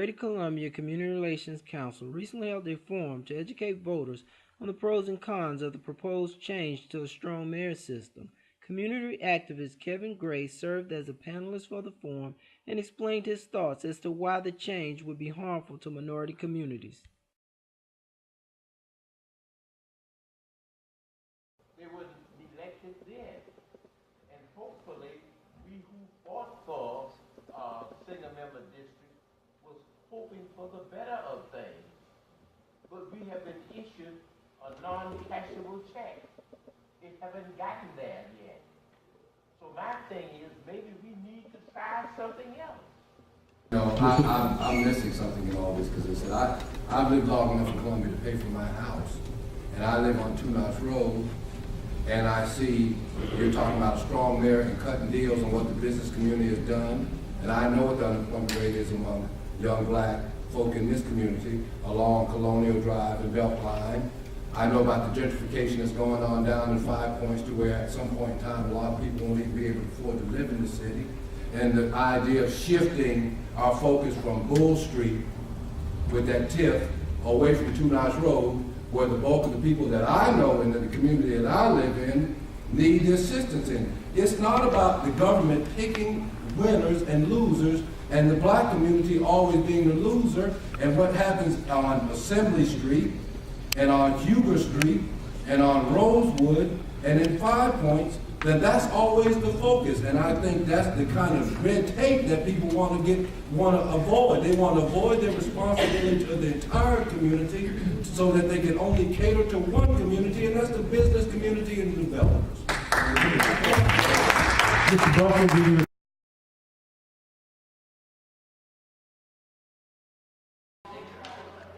Minority Columbia Community Relations Council recently held a forum to educate voters on the pros and cons of the proposed change to a strong mayor system. Community activist Kevin Gray served as a panelist for the forum and explained his thoughts as to why the change would be harmful to minority communities. They were elected then, and hopefully we who fought for single member district was hoping for the better of things. But we have been issued a non-cashable check. It haven't gotten there yet. So my thing is maybe we need to try something else. No, I'm missing something in all this because I said I've lived long enough in Columbia to pay for my house, and I live on 2 Notch Road, and I see you're talking about a strong mayor and cutting deals on what the business community has done, and I know what the unemployment rate is among young black folk in this community along Colonial Drive and Beltline. I know about the gentrification that's going on down in 5 Points to where at some point in time a lot of people won't even be able to afford to live in the city. And the idea of shifting our focus from Bull Street with that TIF away from 2 Notch Road, where the bulk of the people that I know in the community that I live in need the assistance in. It's not about the government picking winners and losers and the black community always being the loser, and what happens on Assembly Street and on Huber Street and on Rosewood and in 5 Points, that's always the focus. And I think that's the kind of red tape that people want to avoid. They want to avoid their responsibility to the entire community so that they can only cater to one community, and that's the business community and the developers.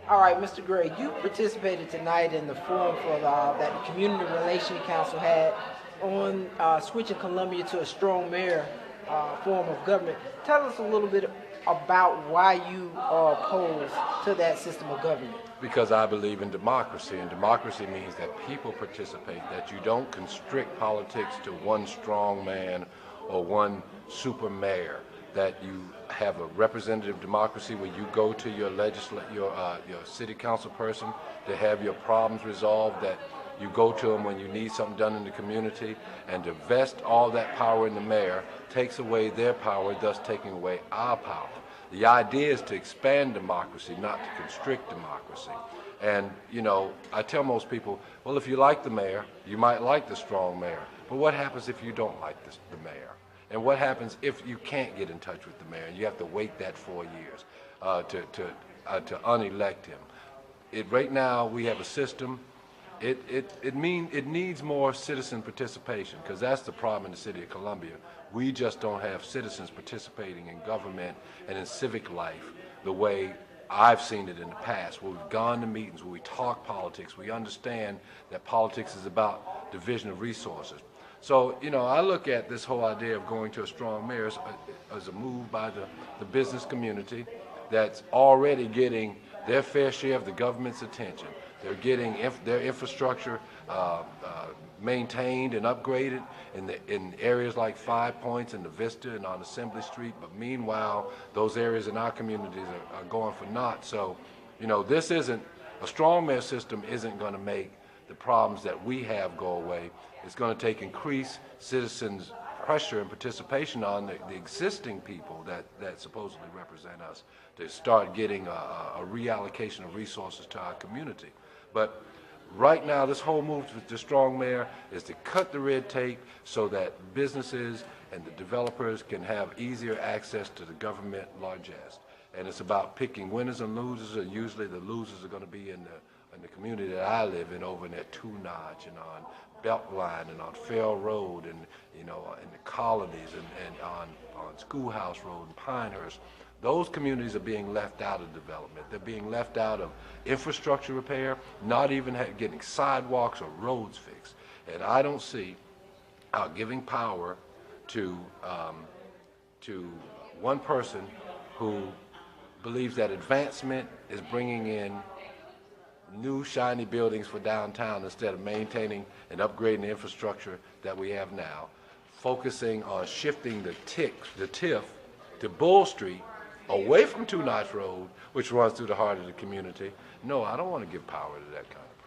All right, Mr. Gray, you participated tonight in the forum for that the Community Relations Council had on switching Columbia to a strong mayor form of government. Tell us a little bit about why you are opposed to that system of government. Because I believe in democracy, and democracy means that people participate, that you don't constrict politics to one strong man or one super mayor, that you have a representative democracy where you go to your your city council person to have your problems resolved, that you go to them when you need something done in the community, and to vest all that power in the mayor takes away their power, thus taking away our power. The idea is to expand democracy, not to constrict democracy. And, you know, I tell most people, well, if you like the mayor, you might like the strong mayor. But what happens if you don't like the mayor? And what happens if you can't get in touch with the mayor and you have to wait that 4 years to unelect him? Right now, we have a system. It needs more citizen participation, because that's the problem in the city of Columbia. We just don't have citizens participating in government and in civic life the way I've seen it in the past, where we've gone to meetings, where we talk politics, we understand that politics is about division of resources. So, you know, I look at this whole idea of going to a strong mayor as a move by the business community that's already getting their fair share of the government's attention. They're getting their infrastructure maintained and upgraded in areas like 5 Points and the Vista and on Assembly Street, but meanwhile, those areas in our communities are going for naught. So, you know, this isn't, a strong mayor system isn't going to make the problems that we have go away. It's going to take increased citizens' pressure and participation on the existing people that supposedly represent us to start getting a reallocation of resources to our community. But right now, this whole move to strong mayor is to cut the red tape so that businesses and the developers can have easier access to the government largesse. And it's about picking winners and losers, and usually the losers are going to be in the community that I live in, over in that 2 Notch and on Beltline and on Fair Road, and, you know, in the colonies, and on Schoolhouse Road and Pinehurst. Those communities are being left out of development. They're being left out of infrastructure repair, not even getting sidewalks or roads fixed. And I don't see giving power to one person who believes that advancement is bringing in new shiny buildings for downtown instead of maintaining and upgrading the infrastructure that we have now, focusing on shifting the TIF to Bull Street away from Two Notch Road, which runs through the heart of the community. No, I don't want to give power to that kind of